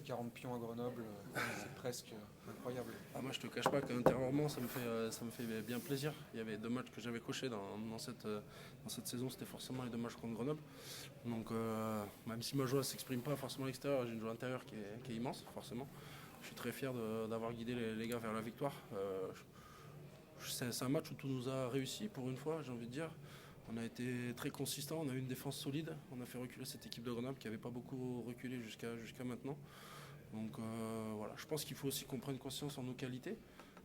40 pions à Grenoble, c'est presque incroyable. Ah, moi, je te cache pas qu'intérieurement, ça me fait bien plaisir. Il y avait 2 matchs que j'avais cochés dans cette saison, c'était forcément les 2 matchs contre Grenoble. Donc, même si ma joie ne s'exprime pas forcément à l'extérieur, j'ai une joie intérieure qui est immense, forcément. Je suis très fier d'avoir guidé les gars vers la victoire. C'est un match où tout nous a réussi pour une fois, j'ai envie de dire. On a été très consistant, on a eu une défense solide, on a fait reculer cette équipe de Grenoble qui n'avait pas beaucoup reculé jusqu'à maintenant. Donc voilà, je pense qu'il faut aussi qu'on prenne conscience en nos qualités.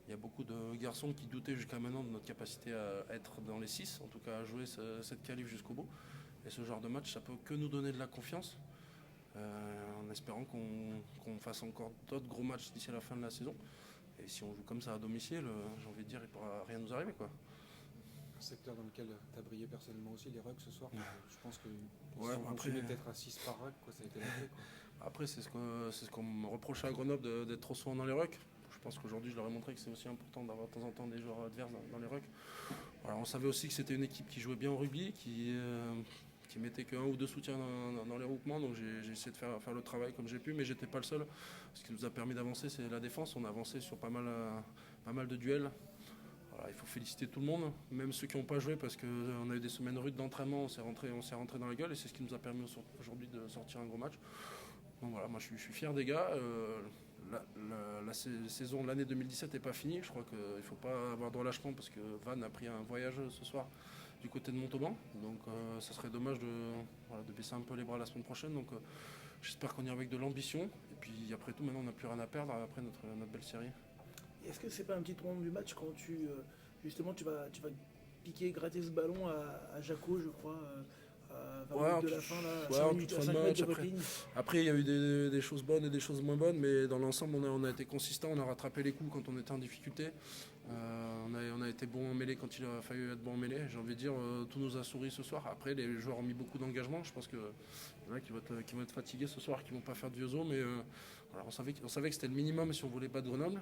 Il y a beaucoup de garçons qui doutaient jusqu'à maintenant de notre capacité à être dans les 6, en tout cas à jouer cette qualif jusqu'au bout. Et ce genre de match, ça peut que nous donner de la confiance, en espérant qu'on fasse encore d'autres gros matchs d'ici à la fin de la saison. Et si on joue comme ça à domicile, j'ai envie de dire, il ne pourra rien nous arriver, quoi. Un secteur dans lequel tu as brillé personnellement aussi, les rucks ce soir. Je pense qu'ils Ouais, sont après, continués peut-être à 6 par ruck, quoi, ça a été la clé, quoi. après c'est ce qu'on me reprochait à Grenoble d'être trop souvent dans les rucks. Je pense qu'aujourd'hui, je leur ai montré que c'est aussi important d'avoir de temps en temps des joueurs adverses dans les rucks. Voilà, on savait aussi que c'était une équipe qui jouait bien au rugby, qui mettait qu'un ou deux soutiens dans les regroupements. Donc j'ai essayé de faire le travail comme j'ai pu, mais j'étais pas le seul. Ce qui nous a permis d'avancer, c'est la défense. On a avancé sur pas mal de duels. Voilà, il faut féliciter tout le monde, même ceux qui n'ont pas joué, parce qu'on a eu des semaines rudes d'entraînement, on s'est rentré dans la gueule, et c'est ce qui nous a permis aujourd'hui de sortir un gros match. Donc voilà, moi je suis fier des gars. La saison de l'année 2017 n'est pas finie. Je crois qu'il ne faut pas avoir de relâchement parce que Van a pris un voyage ce soir du côté de Montauban. Donc ça serait dommage de baisser un peu les bras la semaine prochaine. Donc j'espère qu'on ira avec de l'ambition. Et puis après tout, maintenant on n'a plus rien à perdre après notre belle série. Est-ce que c'est pas un petit tournant du match quand justement tu vas piquer, gratter ce ballon à Jaco, je crois, à 20 minutes de la fin, là, à ouais, 5 en minutes, toute à fin 5 de mètres match. de votre ligne? Après, il y a eu des choses bonnes et des choses moins bonnes, mais dans l'ensemble, on a été consistant, on a rattrapé les coups quand on était en difficulté. On a été bon en mêlée quand il a fallu être bon en mêlée. J'ai envie de dire, tout nous a souri ce soir. Après, les joueurs ont mis beaucoup d'engagement. Je pense qu'il y en a qui vont être fatigués ce soir, qui ne vont pas faire de vieux os, mais voilà, on savait que c'était le minimum si on voulait battre Grenoble.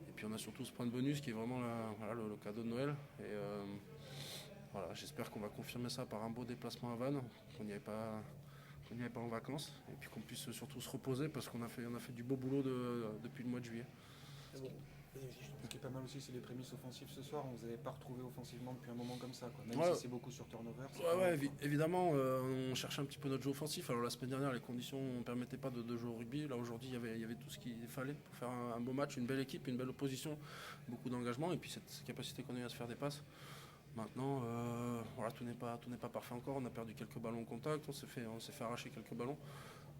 Et puis on a surtout ce point de bonus qui est vraiment le cadeau de Noël. Et voilà, j'espère qu'on va confirmer ça par un beau déplacement à Vannes, qu'on n'y aille pas en vacances, et puis qu'on puisse surtout se reposer parce qu'on a fait du beau boulot depuis le mois de juillet. Ah bon, vas-y, vas-y, Ce qui est pas mal aussi, c'est les prémices offensives ce soir. Vous n'avez pas retrouvé offensivement depuis un moment comme ça, quoi. Même Ouais. si c'est beaucoup sur turnover. Ouais, évidemment, on cherchait un petit peu notre jeu offensif. Alors la semaine dernière, les conditions ne permettaient pas de jouer au rugby. Là aujourd'hui, il y avait tout ce qu'il fallait pour faire un beau match, une belle équipe, une belle opposition, beaucoup d'engagement, et puis cette capacité qu'on a eu à se faire des passes. Maintenant, voilà, tout n'est pas parfait encore. On a perdu quelques ballons au contact, on s'est fait arracher quelques ballons.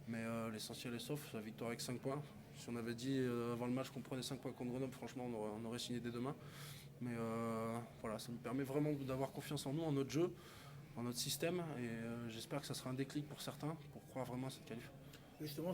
Mais l'essentiel est sauf, la victoire avec 5 points. Si on avait dit avant le match qu'on prenait 5 points contre Grenoble, franchement, on aurait signé dès demain. Mais voilà, ça nous permet vraiment d'avoir confiance en nous, en notre jeu, en notre système. Et j'espère que ça sera un déclic pour certains, pour croire vraiment à cette qualif. justement,